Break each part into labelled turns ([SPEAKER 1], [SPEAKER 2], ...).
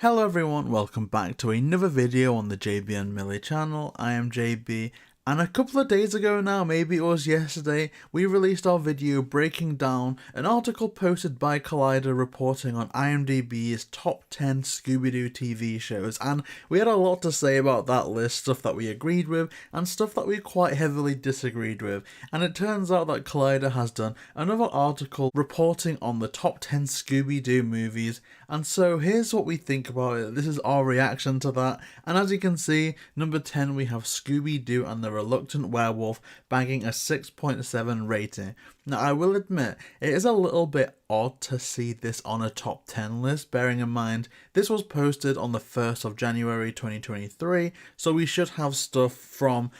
[SPEAKER 1] Hello everyone, welcome back to another video on the JayBee Milly channel. I am JayBee, and a couple of days ago now, maybe it was yesterday, we released our video breaking down an article posted by Collider reporting on IMDb's top 10 Scooby-Doo TV shows, and we had a lot to say about that list, stuff that we agreed with and stuff that we quite heavily disagreed with, and it turns out that Collider has done another article reporting on the top 10 Scooby-Doo movies, and so here's what we think about it. This is our reaction to that, and as you can see, number 10 we have Scooby-Doo and the Reluctant Werewolf bagging a 6.7 rating. Now I will admit, it is a little bit odd to see this on a top 10 list, bearing in mind this was posted on the 1st of January 2023, so we should have stuff from,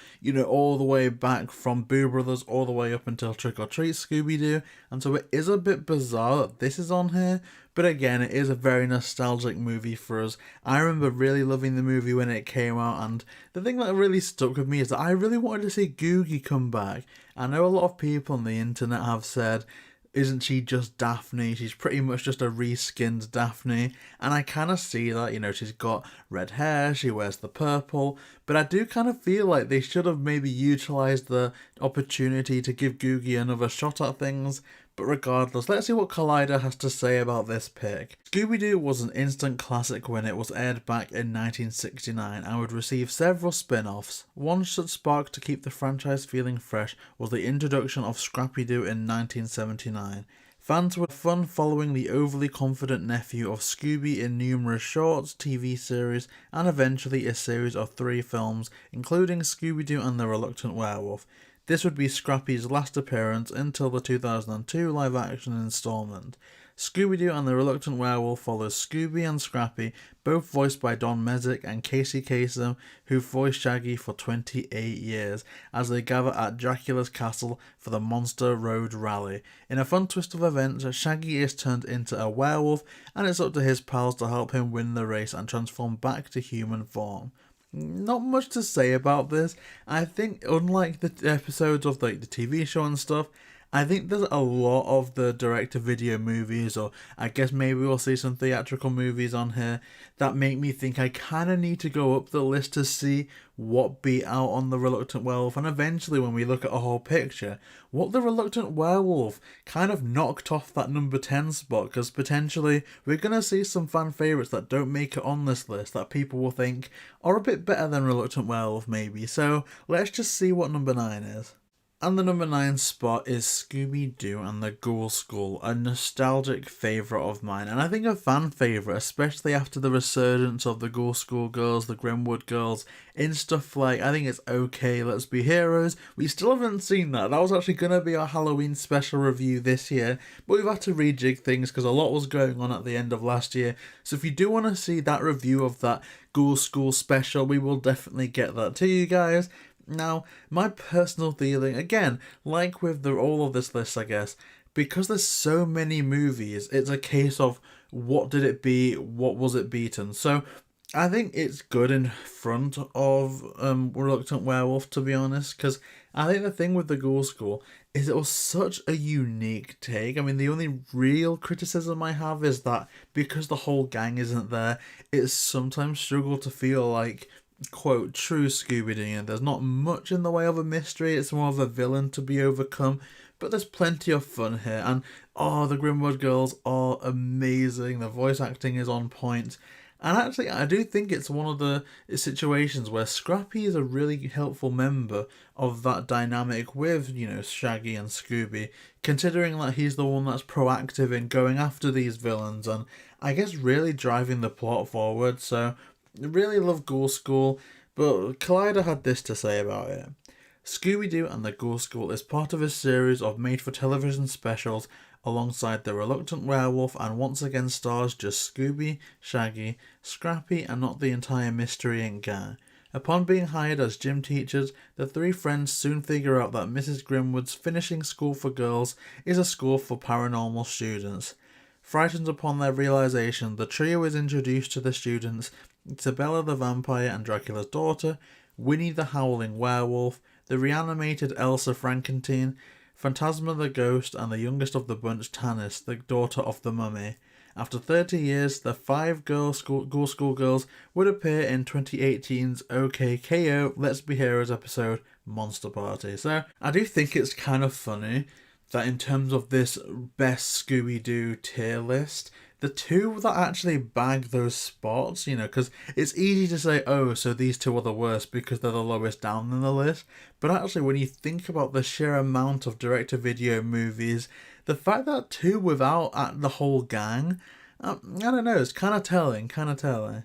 [SPEAKER 1] all the way back from Boo Brothers all the way up until Trick or Treat Scooby-Doo, and so it is a bit bizarre that this is on here. But again, it is a very nostalgic movie for us. I remember really loving the movie when it came out, and the thing that really stuck with me is that I really wanted to see Googie come back. I know a lot of people on the internet have said, isn't she just Daphne? She's pretty much just a reskinned Daphne. And I kind of see that, she's got red hair, she wears the purple. But I do kind of feel like they should have maybe utilised the opportunity to give Googie another shot at things. But regardless, let's see what Collider has to say about this pick. Scooby-Doo was an instant classic when it was aired back in 1969 and would receive several spin-offs. One such spark to keep the franchise feeling fresh was the introduction of Scrappy-Doo in 1979. Fans were fun following the overly confident nephew of Scooby in numerous shorts, TV series, and eventually a series of 3 films, including Scooby-Doo and the Reluctant Werewolf. This would be Scrappy's last appearance until the 2002 live-action installment. Scooby-Doo and the Reluctant Werewolf follows Scooby and Scrappy, both voiced by Don Messick and Casey Kasem, who voiced Shaggy for 28 years, as they gather at Dracula's castle for the Monster Road Rally. In a fun twist of events, Shaggy is turned into a werewolf, and it's up to his pals to help him win the race and transform back to human form. Not much to say about this. I think unlike the episodes of the TV show and stuff, I think there's a lot of the direct-to-video movies, or I guess maybe we'll see some theatrical movies on here, that make me think I kind of need to go up the list to see what beat out on the Reluctant Werewolf, and eventually when we look at a whole picture, what the Reluctant Werewolf kind of knocked off that number 10 spot, because potentially we're going to see some fan favourites that don't make it on this list that people will think are a bit better than Reluctant Werewolf maybe, so let's just see what number 9 is. And the number 9 spot is Scooby-Doo and the Ghoul School, a nostalgic favourite of mine, and I think a fan favourite, especially after the resurgence of the Ghoul School girls, the Grimwood girls, in stuff like, I think it's Okay, Let's Be Heroes. We still haven't seen that. That was actually going to be our Halloween special review this year, but we've had to rejig things because a lot was going on at the end of last year. So if you do want to see that review of that Ghoul School special, we will definitely get that to you guys. Now, my personal feeling, again, like with all of this list, I guess, because there's so many movies, it's a case of what did it be, what was it beaten. So I think it's good in front of Reluctant Werewolf, to be honest, because I think the thing with the Ghoul School is it was such a unique take. I mean, the only real criticism I have is that because the whole gang isn't there, it's sometimes struggled to feel like, quote, true Scooby-Doo. There's not much in the way of a mystery, it's more of a villain to be overcome, but there's plenty of fun here, and the Grimwood girls are amazing, the voice acting is on point, and actually I do think it's one of the situations where Scrappy is a really helpful member of that dynamic with, Shaggy and Scooby, considering that he's the one that's proactive in going after these villains, and I guess really driving the plot forward. So really love Ghoul School, but Collider had this to say about it. Scooby-Doo and the Ghoul School is part of a series of made-for-television specials alongside the Reluctant Werewolf, and once again stars just Scooby, Shaggy, Scrappy, and not the entire Mystery Inc. gang. Upon being hired as gym teachers, the 3 friends soon figure out that Mrs. Grimwood's finishing school for girls is a school for paranormal students. Frightened upon their realization, the trio is introduced to the students to Bella the Vampire and Dracula's daughter, Winnie the Howling Werewolf, the reanimated Elsa Frankenteen, Phantasma the Ghost, and the youngest of the bunch, Tanis, the daughter of the Mummy. After 30 years, the 5 Ghoul schoolgirls would appear in 2018's OKKO Let's Be Heroes episode Monster Party. So I do think it's kind of funny that in terms of this best Scooby-Doo tier list, the two that actually bag those spots, because it's easy to say, oh, so these two are the worst because they're the lowest down in the list. But actually, when you think about the sheer amount of direct-to-video movies, the fact that two without the whole gang, I don't know, it's kind of telling.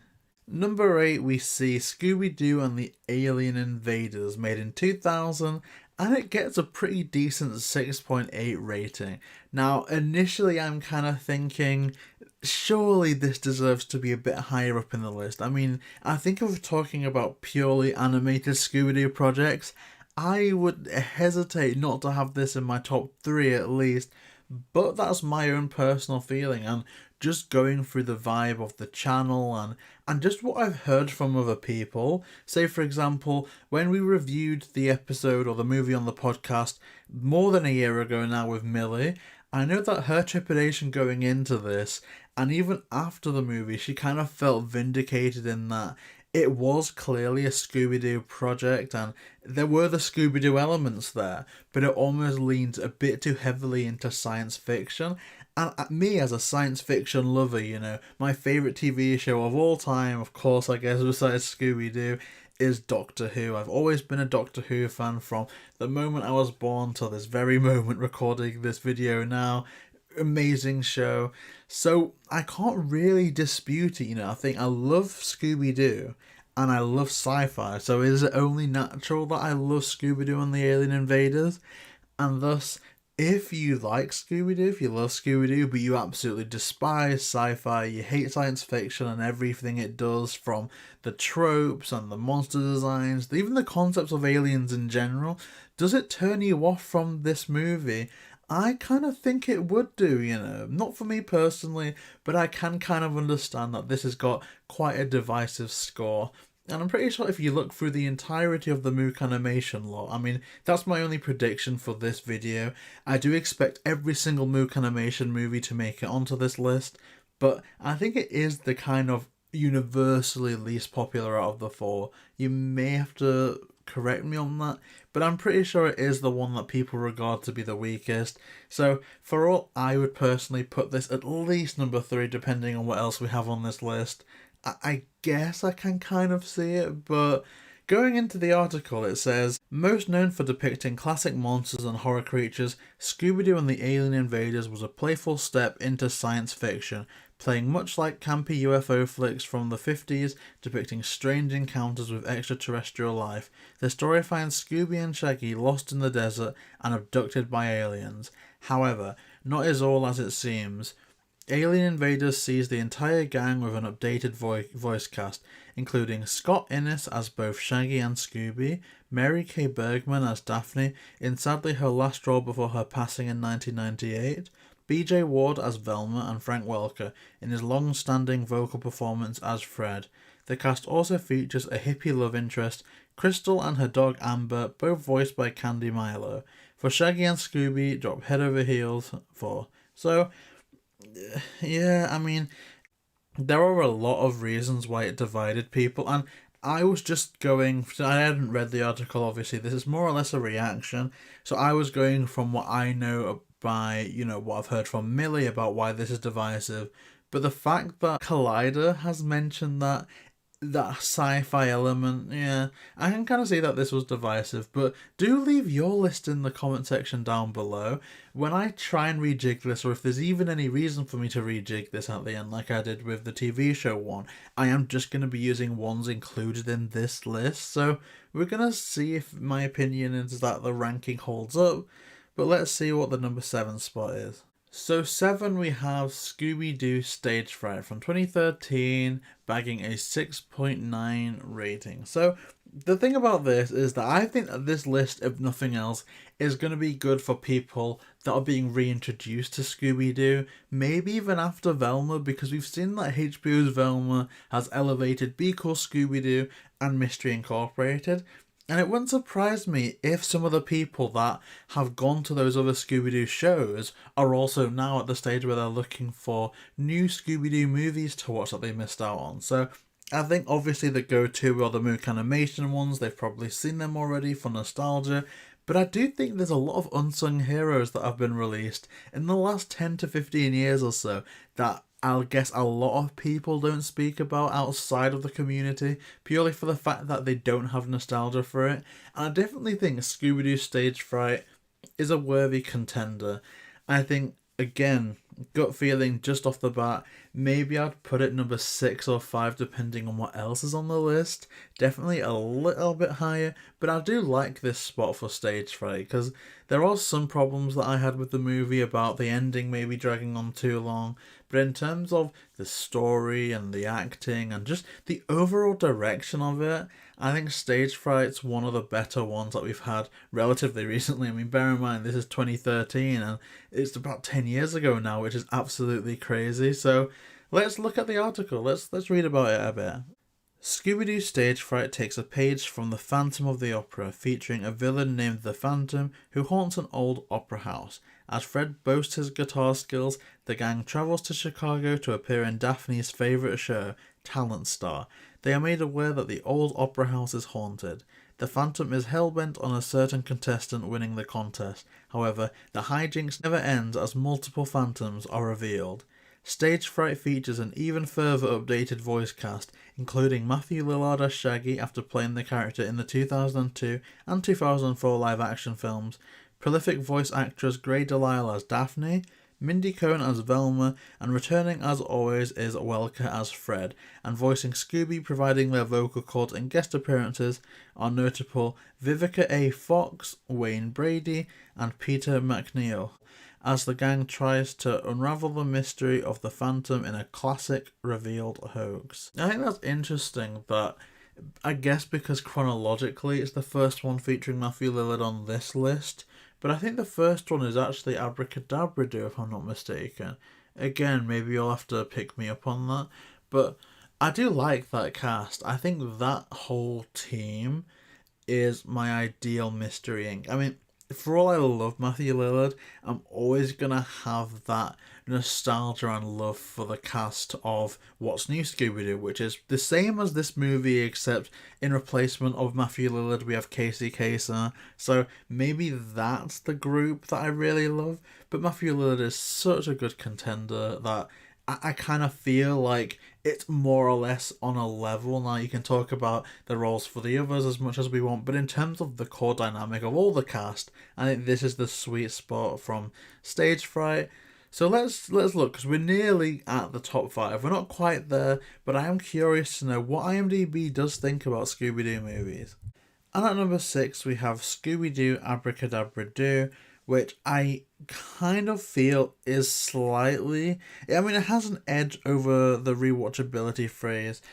[SPEAKER 1] Number 8, we see Scooby-Doo and the Alien Invaders, made in 2000, and it gets a pretty decent 6.8 rating. Now, initially I'm kind of thinking, surely this deserves to be a bit higher up in the list. I mean, I think if we're talking about purely animated Scooby-Doo projects, I would hesitate not to have this in my top 3 at least, but that's my own personal feeling, and just going through the vibe of the channel and just what I've heard from other people. Say, for example, when we reviewed the episode or the movie on the podcast more than a year ago now with Milly, I know that her trepidation going into this, and even after the movie, she kind of felt vindicated in that it was clearly a Scooby-Doo project, and there were the Scooby-Doo elements there, but it almost leans a bit too heavily into science fiction. And me, as a science fiction lover, my favourite TV show of all time, of course, I guess, besides Scooby-Doo, is Doctor Who. I've always been a Doctor Who fan from the moment I was born till this very moment recording this video now. Amazing show. So I can't really dispute it, I think I love Scooby-Doo and I love sci-fi, so is it only natural that I love Scooby-Doo and the Alien Invaders? And thus, if you like Scooby-Doo, if you love Scooby-Doo, but you absolutely despise sci-fi, you hate science fiction and everything it does, from the tropes and the monster designs, even the concepts of aliens in general, does it turn you off from this movie? I kind of think it would do, Not for me personally, but I can kind of understand that this has got quite a divisive score. And I'm pretty sure if you look through the entirety of the Mook animation lot, I mean, that's my only prediction for this video. I do expect every single Mook animation movie to make it onto this list, but I think it is the kind of universally least popular out of the 4. You may have to correct me on that, but I'm pretty sure it is the one that people regard to be the weakest. So for all, I would personally put this at least number 3, depending on what else we have on this list. I guess I can kind of see it, but going into the article, it says, most known for depicting classic monsters and horror creatures, Scooby-Doo and the Alien Invaders was a playful step into science fiction, playing much like campy UFO flicks from the 50s, depicting strange encounters with extraterrestrial life. The story finds Scooby and Shaggy lost in the desert and abducted by aliens. However, not is all as it seems. Alien Invaders sees the entire gang with an updated voice cast, including Scott Innes as both Shaggy and Scooby, Mary Kay Bergman as Daphne, in sadly her last role before her passing in 1998, BJ Ward as Velma, and Frank Welker in his long-standing vocal performance as Fred. The cast also features a hippie love interest, Crystal, and her dog Amber, both voiced by Candy Milo. For Shaggy and Scooby, drop head over heels for. So, yeah, I mean, there are a lot of reasons why it divided people, and I was just going, I hadn't read the article obviously, this is more or less a reaction, so I was going from what I know by, what I've heard from Milly about why this is divisive, but the fact that Collider has mentioned that sci-fi element, yeah, I can kind of see that this was divisive, but do leave your list in the comment section down below. When I try and rejig this, or if there's even any reason for me to rejig this at the end like I did with the TV show one, I am just going to be using ones included in this list, so we're going to see if my opinion is that the ranking holds up, but let's see what the number 7 spot is. So 7, we have Scooby-Doo Stage Fright from 2013, bagging a 6.9 rating. So the thing about this is that I think that this list, if nothing else, is going to be good for people that are being reintroduced to Scooby-Doo, maybe even after Velma, because we've seen that HBO's Velma has elevated Be Cool Scooby-Doo and Mystery Incorporated. And it wouldn't surprise me if some of the people that have gone to those other Scooby-Doo shows are also now at the stage where they're looking for new Scooby-Doo movies to watch that they missed out on. So I think obviously the go-to are the Mook Animation ones. They've probably seen them already for nostalgia. But I do think there's a lot of unsung heroes that have been released in the last 10 to 15 years or so that I'll guess a lot of people don't speak about outside of the community, purely for the fact that they don't have nostalgia for it. And I definitely think Scooby-Doo Stage Fright is a worthy contender. I think, again, gut feeling just off the bat, maybe I'd put it number 6 or 5 depending on what else is on the list. Definitely a little bit higher, but I do like this spot for Stage Fright because there are some problems that I had with the movie about the ending maybe dragging on too long, but in terms of the story and the acting and just the overall direction of it, I think Stage Fright's one of the better ones that we've had relatively recently. I mean, bear in mind, this is 2013 and it's about 10 years ago now, which is absolutely crazy. So let's look at the article. Let's read about it a bit. Scooby-Doo Stage Fright takes a page from The Phantom of the Opera, featuring a villain named the Phantom who haunts an old opera house. As Fred boasts his guitar skills, the gang travels to Chicago to appear in Daphne's favourite show, Talent Star. They are made aware that the old opera house is haunted. The Phantom is hell-bent on a certain contestant winning the contest. However, the hijinks never end as multiple phantoms are revealed. Stage Fright features an even further updated voice cast, including Matthew Lillard as Shaggy after playing the character in the 2002 and 2004 live-action films, prolific voice actress Grey Delisle as Daphne, Mindy Cohn as Velma, and returning as always is Welker as Fred, and voicing Scooby providing their vocal cords and guest appearances are notable Vivica A. Fox, Wayne Brady, and Peter McNeil, as the gang tries to unravel the mystery of the Phantom in a classic revealed hoax. I think that's interesting that, I guess because chronologically it's the first one featuring Matthew Lillard on this list, but I think the first one is actually Abracadabra Doo, if I'm not mistaken. Again, maybe you'll have to pick me up on that, but I do like that cast. I think that whole team is my ideal Mystery Inc. I mean, for all I love Matthew Lillard, I'm always going to have that nostalgia and love for the cast of What's New Scooby-Doo, which is the same as this movie, except in replacement of Matthew Lillard, we have Casey Kasem. So maybe that's the group that I really love. But Matthew Lillard is such a good contender that I kind of feel like it's more or less on a level. Now, you can talk about the roles for the others as much as we want, but in terms of the core dynamic of all the cast, I think this is the sweet spot from Stage Fright. So let's look, because we're nearly at the top 5. We're not quite there, but I am curious to know what IMDb does think about Scooby-Doo movies. And at number 6, we have Scooby-Doo Abracadabra Doo, which I kind of feel is slightly... I mean, it has an edge over the rewatchability phrase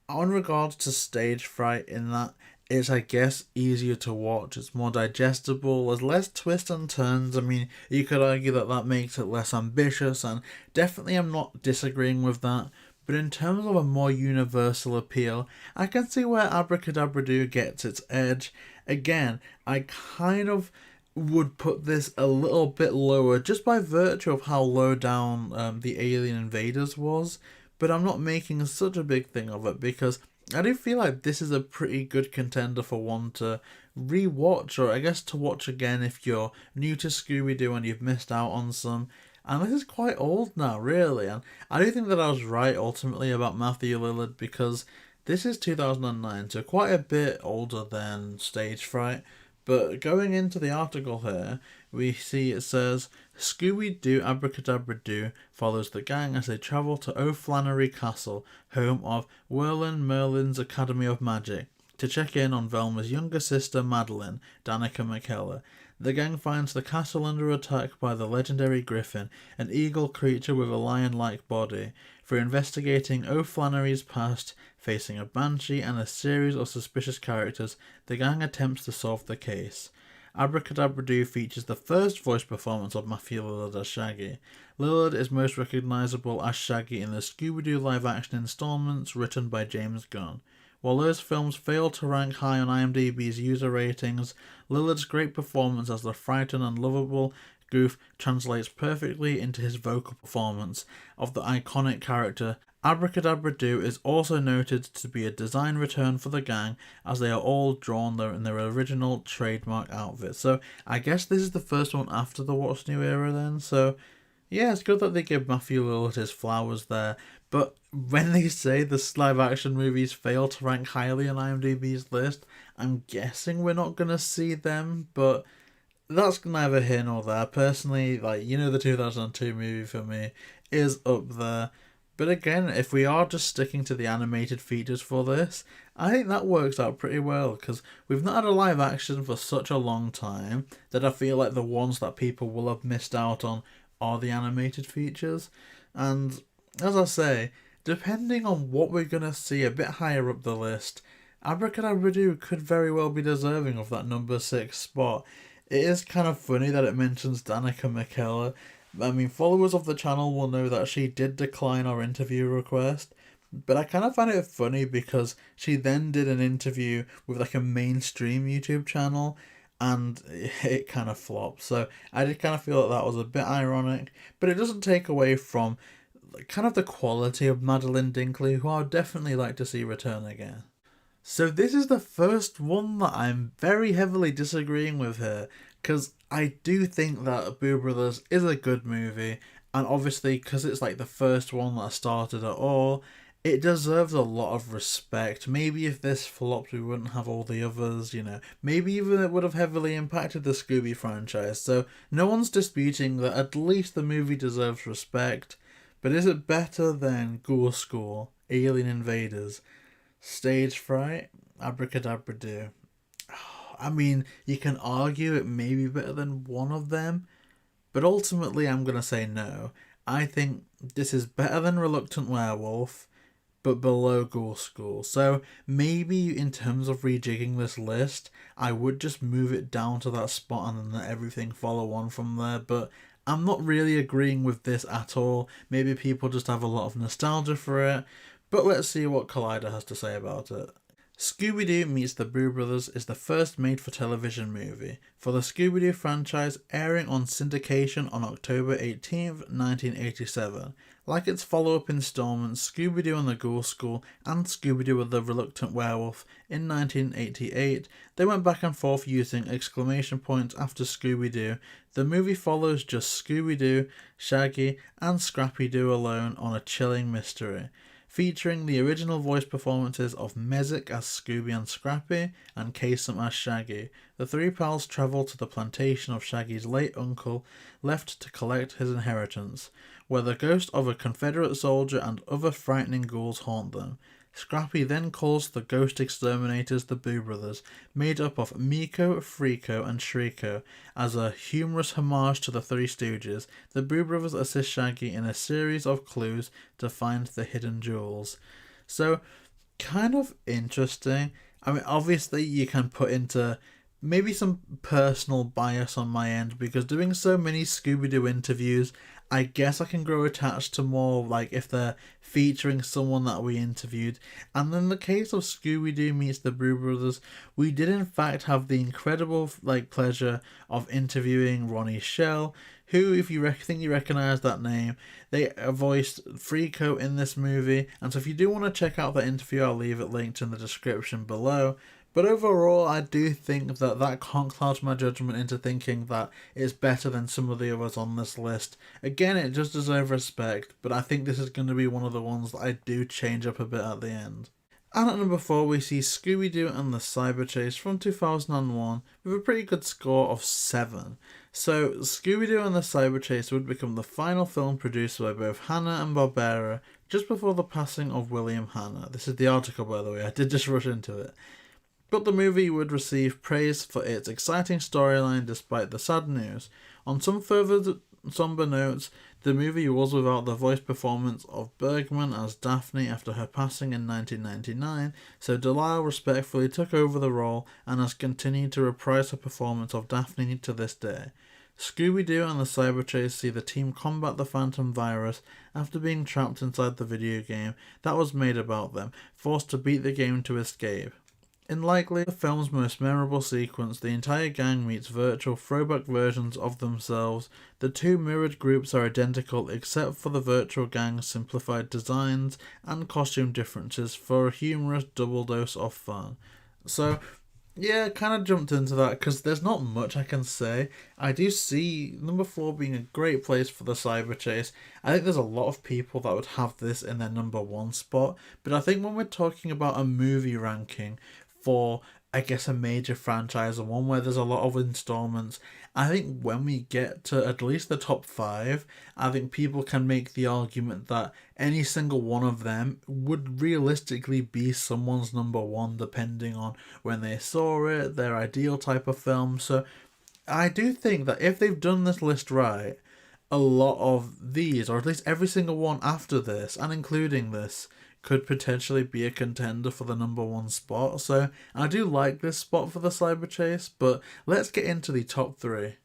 [SPEAKER 1] on regards to Stage Fright in that it's, I guess, easier to watch, it's more digestible, there's less twists and turns. I mean, you could argue that that makes it less ambitious, and definitely I'm not disagreeing with that. But in terms of a more universal appeal, I can see where Abracadabra Doo gets its edge. Again, I kind of would put this a little bit lower just by virtue of how low down the Alien Invaders was, but I'm not making such a big thing of it because I do feel like this is a pretty good contender for one to rewatch, or I guess to watch again if you're new to Scooby-Doo and you've missed out on some. And this is quite old now, really, and I do think that I was right ultimately about Matthew Lillard because this is 2009, so quite a bit older than Stage Fright. But going into the article here, we see it says, Scooby-Doo Abracadabra Doo follows the gang as they travel to O'Flannery Castle, home of Whirlin Merlin's Academy of Magic, to check in on Velma's younger sister Madeline, Danica McKellar. The gang finds the castle under attack by the legendary Griffin, an eagle creature with a lion-like body. For investigating O'Flannery's past, facing a banshee and a series of suspicious characters, the gang attempts to solve the case. Abracadabra Doo features the first voice performance of Matthew Lillard as Shaggy. Lillard is most recognisable as Shaggy in the Scooby-Doo live-action installments written by James Gunn. While those films failed to rank high on IMDb's user ratings, Lillard's great performance as the frightened and lovable Goof translates perfectly into his vocal performance of the iconic character. Abracadabra Doo is also noted to be a design return for the gang, as they are all drawn in their original trademark outfits. So I guess this is the first one after the What's New era then, so yeah, it's good that they give Matthew Lillard his flowers there. But when they say the live action movies fail to rank highly on IMDb's list, I'm guessing we're not going to see them, but that's neither here nor there. Personally, the 2002 movie for me is up there. But again, if we are just sticking to the animated features for this, I think that works out pretty well, because we've not had a live action for such a long time that I feel like the ones that people will have missed out on are the animated features. And as I say, depending on what we're going to see a bit higher up the list, Abracadabra Doo could very well be deserving of that number 6 spot. It is kind of funny that it mentions Danica McKellar. I mean, followers of the channel will know that she did decline our interview request, but I kind of find it funny because she then did an interview with a mainstream YouTube channel, and it kind of flopped. So I did kind of feel that was a bit ironic, but it doesn't take away from kind of the quality of Madeline Dinkley, who I would definitely like to see return again. So this is the first one that I'm very heavily disagreeing with her, because I do think that Boo Brothers is a good movie, and obviously because it's the first one that started it all, it deserves a lot of respect. Maybe if this flopped, we wouldn't have all the others, Maybe even it would have heavily impacted the Scooby franchise. So no one's disputing that at least the movie deserves respect. But is it better than Ghoul School, Alien Invaders, Stage Fright, Abracadabra Doo? I mean, you can argue it may be better than one of them, but ultimately I'm going to say no. I think this is better than Reluctant Werewolf, but below Ghoul School. So maybe in terms of rejigging this list, I would just move it down to that spot and then let everything follow on from there, but I'm not really agreeing with this at all. Maybe people just have a lot of nostalgia for it, but let's see what Collider has to say about it. Scooby-Doo Meets the Brew Brothers is the first made-for-television movie for the Scooby-Doo franchise, airing on syndication on October 18th, 1987. Like its follow-up installments, Scooby-Doo and the Ghoul School and Scooby-Doo and the Reluctant Werewolf in 1988, they went back and forth using exclamation points after Scooby-Doo. The movie follows just Scooby-Doo, Shaggy and Scrappy-Doo alone on a chilling mystery, featuring the original voice performances of Mezek as Scooby and Scrappy and Kasem as Shaggy. The three pals travel to the plantation of Shaggy's late uncle, left to collect his inheritance, where the ghost of a Confederate soldier and other frightening ghouls haunt them. Scrappy then calls the ghost exterminators the Boo Brothers, made up of Meeko, Freako and Shrieko. As a humorous homage to the Three Stooges, the Boo Brothers assist Shaggy in a series of clues to find the hidden jewels. So, kind of interesting. I mean, obviously you can put into maybe some personal bias on my end, because doing so many Scooby-Doo interviews, I guess I can grow attached to more if they're featuring someone that we interviewed. And in the case of Scooby-Doo Meets the Brew Brothers, we did in fact have the incredible pleasure of interviewing Ronnie Shell, who, if you think you recognise that name, they voiced Freako in this movie. And so if you do want to check out that interview, I'll leave it linked in the description below. But overall, I do think that can't cloud my judgment into thinking that it's better than some of the others on this list. Again, it just deserves respect, but I think this is going to be one of the ones that I do change up a bit at the end. And at number 4, we see Scooby-Doo and the Cyber Chase from 2001 with a pretty good score of 7. So, Scooby-Doo and the Cyber Chase would become the final film produced by both Hanna-Barbera just before the passing of William Hanna. This is the article, by the way, I did just rush into it. But the movie would receive praise for its exciting storyline despite the sad news. On some further somber notes, the movie was without the voice performance of Bergman as Daphne after her passing in 1999, so Delisle respectfully took over the role and has continued to reprise her performance of Daphne to this day. Scooby-Doo and the Cyberchase see the team combat the Phantom virus after being trapped inside the video game that was made about them, forced to beat the game to escape. In likely the film's most memorable sequence, the entire gang meets virtual throwback versions of themselves. The two mirrored groups are identical except for the virtual gang's simplified designs and costume differences for a humorous double dose of fun. So, yeah, kind of jumped into that because there's not much I can say. I do see number 4 being a great place for the Cyberchase. I think there's a lot of people that would have this in their number 1 spot, but I think when we're talking about a movie ranking for, I guess, a major franchise and one where there's a lot of installments, I think when we get to at least the top 5, I think people can make the argument that any single one of them would realistically be someone's number 1 depending on when they saw it, their ideal type of film. So I do think that if they've done this list right, a lot of these, or at least every single one after this and including this, could potentially be a contender for the number 1 spot. So I do like this spot for the Cyberchase, but let's get into the top 3.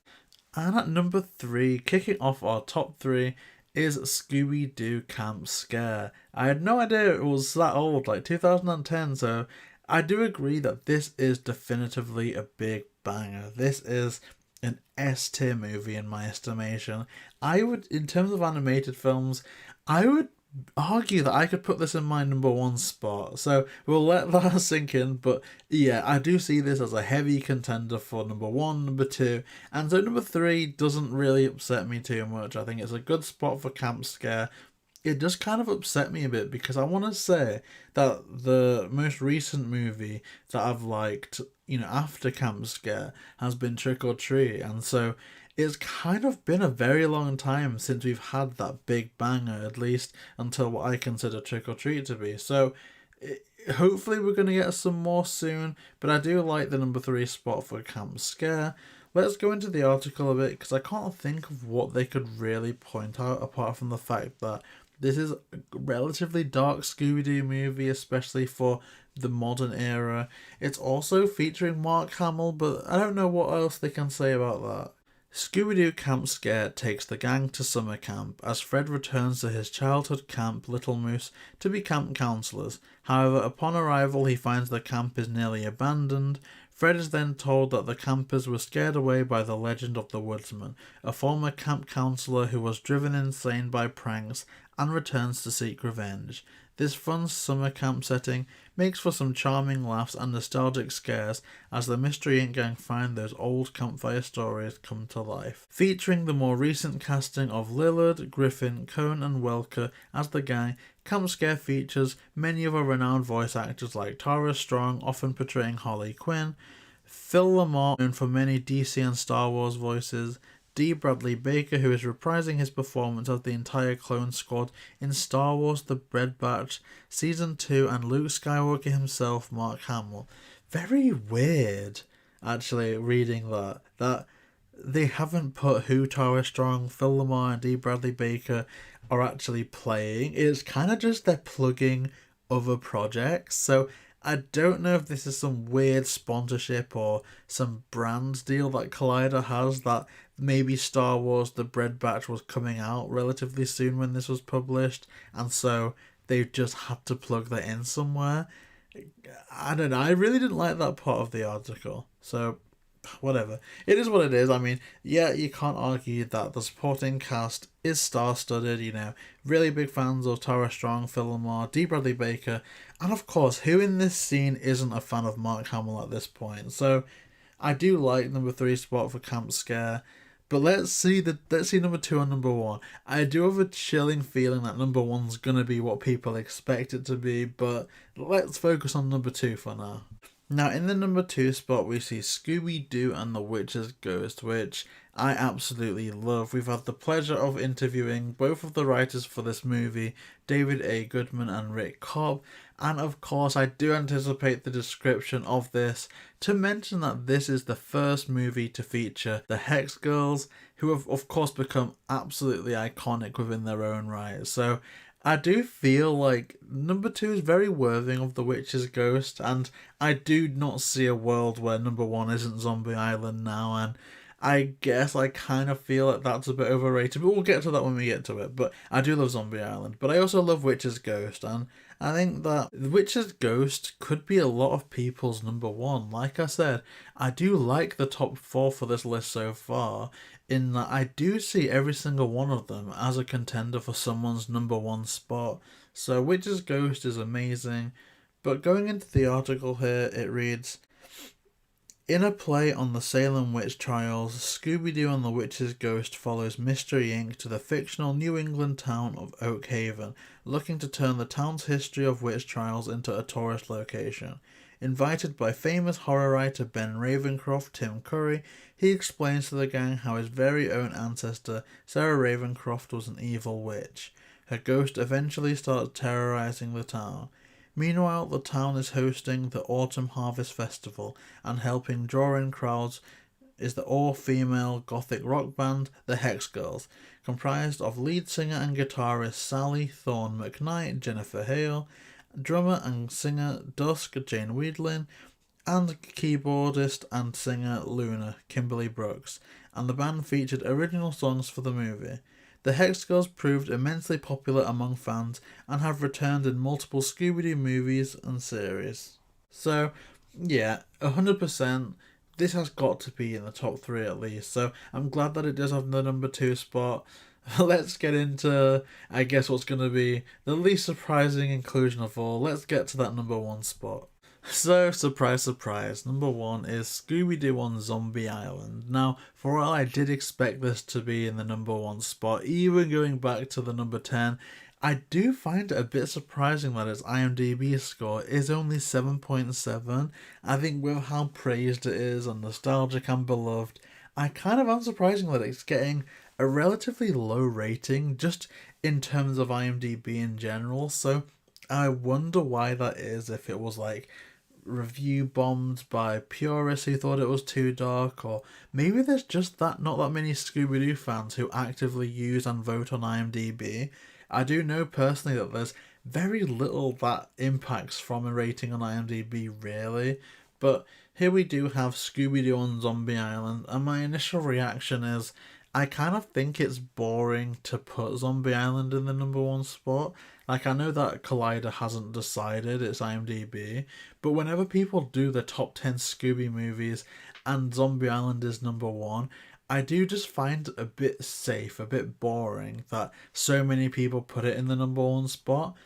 [SPEAKER 1] And at number 3, kicking off our top 3, is Scooby-Doo Camp Scare. I had no idea it was that old, like 2010, so I do agree that this is definitively a big banger. This is an S-tier movie in my estimation. I would, in terms of animated films, I would argue that I could put this in my number 1 spot, so we'll let that sink in. But yeah, I do see this as a heavy contender for number 1, number 2, and so number 3 doesn't really upset me too much. I think it's a good spot for Camp Scare. It does kind of upset me a bit because I want to say that the most recent movie that I've liked, after Camp Scare has been Trick or Treat, and so it's kind of been a very long time since we've had that big banger, at least until what I consider Trick or Treat to be. So hopefully we're going to get some more soon, but I do like the number 3 spot for Camp Scare. Let's go into the article a bit because I can't think of what they could really point out apart from the fact that this is a relatively dark Scooby-Doo movie, especially for the modern era. It's also featuring Mark Hamill, but I don't know what else they can say about that. Scooby-Doo Camp Scare takes the gang to summer camp as Fred returns to his childhood camp, Little Moose, to be camp counselors. However, upon arrival he finds the camp is nearly abandoned. Fred is then told that the campers were scared away by the legend of the Woodsman, a former camp counselor who was driven insane by pranks and returns to seek revenge. This fun summer camp setting makes for some charming laughs and nostalgic scares as the Mystery Inc. gang find those old campfire stories come to life. Featuring the more recent casting of Lillard, Griffin, Cohn and Welker as the gang, Camp Scare features many other renowned voice actors like Tara Strong, often portraying Harley Quinn, Phil Lamar, known for many DC and Star Wars voices, D. Bradley Baker, who is reprising his performance of the entire Clone Squad in Star Wars The Bad Batch Season 2, and Luke Skywalker himself, Mark Hamill. Very weird, actually, reading that they haven't put who Tara Strong, Phil Lamar and D. Bradley Baker are actually playing. It's kind of just they're plugging other projects, so I don't know if this is some weird sponsorship or some brand deal that Collider has, that maybe Star Wars The Bad Batch was coming out relatively soon when this was published, and so they just had to plug that in somewhere. I don't know, I really didn't like that part of the article, so whatever. It is what it is. I mean, yeah, you can't argue that the supporting cast is star-studded, really big fans of Tara Strong, Phil Lamar, D. Bradley Baker, and of course, who in this scene isn't a fan of Mark Hamill at this point? So I do like number 3 spot for Camp Scare, but let's see number 2 and number 1. I do have a chilling feeling that number 1's gonna be what people expect it to be, but let's focus on number 2 for now. Now, in the number 2 spot, we see Scooby-Doo and the Witch's Ghost, which I absolutely love. We've had the pleasure of interviewing both of the writers for this movie, David A. Goodman and Rick Cobb, and of course I do anticipate the description of this to mention that this is the first movie to feature the Hex Girls, who have of course become absolutely iconic within their own right. So I do feel like number 2 is very worthy of The Witch's Ghost, and I do not see a world where number 1 isn't Zombie Island now, and I guess I kind of feel like that's a bit overrated, but we'll get to that when we get to it. But I do love Zombie Island, but I also love Witch's Ghost, and I think that Witch's Ghost could be a lot of people's number one. Like I said, I do like the top four for this list so far, in that I do see every single one of them as a contender for someone's number one spot. So Witch's Ghost is amazing. But going into the article here, it reads, in a play on the Salem witch trials, Scooby-Doo and the Witch's Ghost follows Mystery Inc. to the fictional New England town of Oak Haven, looking to turn the town's history of witch trials into a tourist location. Invited by famous horror writer Ben Ravencroft, Tim Curry, he explains to the gang how his very own ancestor, Sarah Ravencroft, was an evil witch. Her ghost eventually starts terrorizing the town. Meanwhile, the town is hosting the Autumn Harvest Festival, and helping draw in crowds is the all-female gothic rock band, the Hex Girls, comprised of lead singer and guitarist Sally Thorne McKnight, Jennifer Hale, drummer and singer Dusk, Jane Weedlin, and keyboardist and singer Luna, Kimberly Brooks, and the band featured original songs for the movie. The Hex Girls proved immensely popular among fans and have returned in multiple Scooby-Doo movies and series. So, yeah, 100%, this has got to be in the top 3 at least, so I'm glad that it does have the number 2 spot. Let's get into, I guess, what's going to be the least surprising inclusion of all. Let's get to that number 1 spot. So, surprise, surprise, number 1 is Scooby-Doo on Zombie Island. Now, for all I did expect this to be in the number 1 spot, even going back to the number 10, I do find it a bit surprising that its IMDB score is only 7.7. I think with how praised it is and nostalgic and beloved, I kind of am surprising that it's getting a relatively low rating just in terms of IMDB in general. So I wonder why that is, if it was like review bombed by purists who thought it was too dark, or maybe there's just not that many Scooby-Doo fans who actively use and vote on IMDb. I do know personally that there's very little that impacts from a rating on IMDb, really, but here we do have Scooby-Doo on Zombie Island, and my initial reaction is I kind of think it's boring to put Zombie Island in the number 1 spot. Like, I know that Collider hasn't decided its IMDb, but whenever people do the top 10 Scooby movies and Zombie Island is number 1, I do just find it a bit safe, a bit boring that so many people put it in the number 1 spot.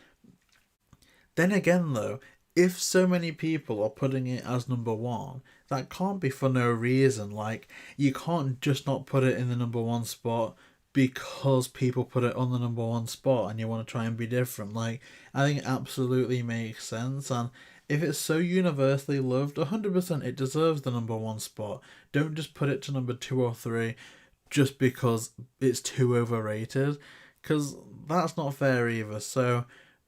[SPEAKER 1] Then again though, if so many people are putting it as number 1, that can't be for no reason. Like, you can't just not put it in the number 1 spot because people put it on the number 1 spot and you want to try and be different. Like, I think it absolutely makes sense, and if it's so universally loved, 100% it deserves the number 1 spot. Don't just put it to number 2 or 3 just because it's too overrated, because that's not fair either. So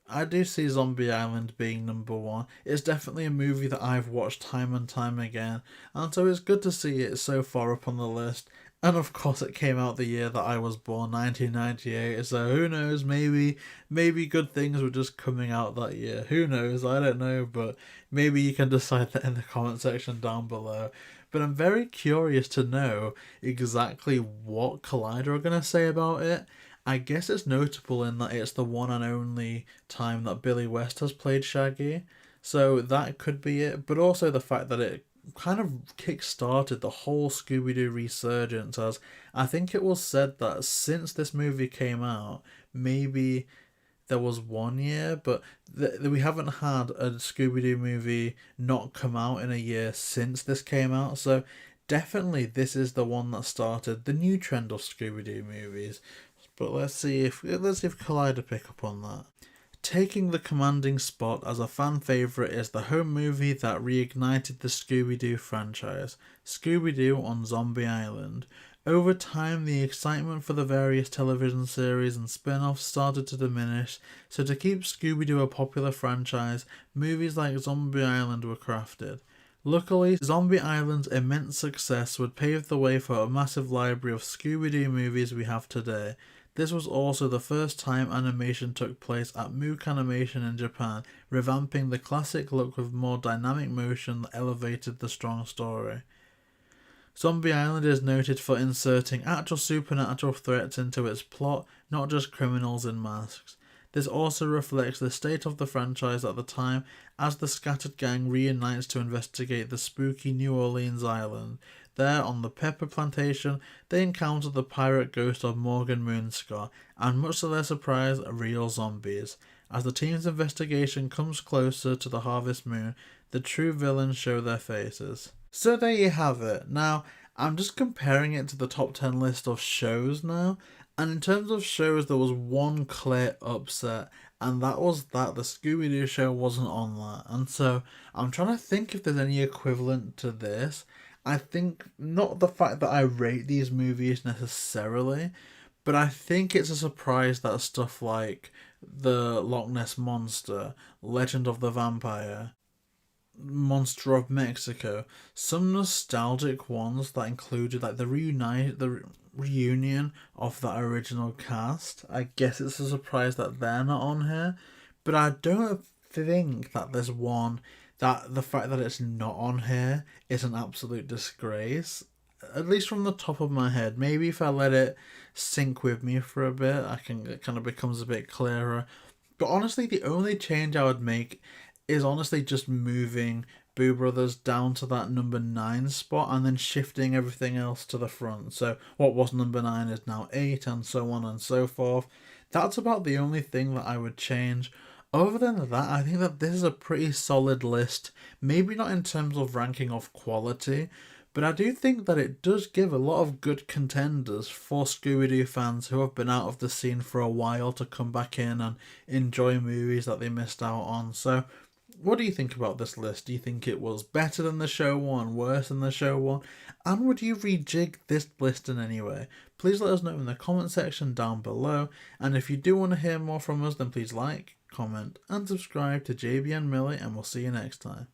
[SPEAKER 1] I do see Zombie Island being number 1. It's definitely a movie that I've watched time and time again, and so it's good to see it so far up on the list. And of course it came out the year that I was born, 1998, so who knows, maybe good things were just coming out that year. Who knows, I don't know, but maybe you can decide that in the comment section down below. But I'm very curious to know exactly what Collider are going to say about it. I guess it's notable in that it's the one and only time that Billy West has played Shaggy, so that could be it, but also the fact that it kind of kick-started the whole Scooby-Doo resurgence, as I think it was said that since this movie came out, maybe there was 1 year, but we haven't had a Scooby-Doo movie not come out in a year since this came out, so definitely this is the one that started the new trend of Scooby-Doo movies. But let's see if Collider pick up on that. Taking the commanding spot as a fan favourite is the home movie that reignited the Scooby-Doo franchise, Scooby-Doo on Zombie Island. Over time, the excitement for the various television series and spin-offs started to diminish, so to keep Scooby-Doo a popular franchise, movies like Zombie Island were crafted. Luckily, Zombie Island's immense success would pave the way for a massive library of Scooby-Doo movies we have today. This was also the first time animation took place at Mook Animation in Japan, revamping the classic look with more dynamic motion that elevated the strong story. Zombie Island is noted for inserting actual supernatural threats into its plot, not just criminals in masks. This also reflects the state of the franchise at the time, as the scattered gang reunites to investigate the spooky New Orleans island. There, on the pepper plantation, they encounter the pirate ghost of Morgan Moonscar, and much to their surprise, real zombies. As the team's investigation comes closer to the Harvest Moon, the true villains show their faces. So there you have it. Now, I'm just comparing it to the top 10 list of shows now, and in terms of shows, there was one clear upset, and that was that the Scooby-Doo show wasn't on that. And so I'm trying to think if there's any equivalent to this. I think not the fact that I rate these movies necessarily, but I think it's a surprise that stuff like the Loch Ness Monster, Legend of the Vampire, Monster of Mexico, some nostalgic ones that included like the reunion of that original cast. I guess it's a surprise that they're not on here, but I don't think that there's one that the fact that it's not on here is an absolute disgrace. At least from the top of my head. Maybe if I let it sink with me for a bit, it kind of becomes a bit clearer. But honestly, the only change I would make is honestly just moving Boo Brothers down to that number 9 spot and then shifting everything else to the front. So what was number 9 is now 8, and so on and so forth. That's about the only thing that I would change. Other than that, I think that this is a pretty solid list. Maybe not in terms of ranking of quality, but I do think that it does give a lot of good contenders for Scooby-Doo fans who have been out of the scene for a while to come back in and enjoy movies that they missed out on. So what do you think about this list? Do you think it was better than the show one, worse than the show one? And would you rejig this list in any way? Please let us know in the comment section down below. And if you do want to hear more from us, then please like, comment, and subscribe to JayBee Milly, and we'll see you next time.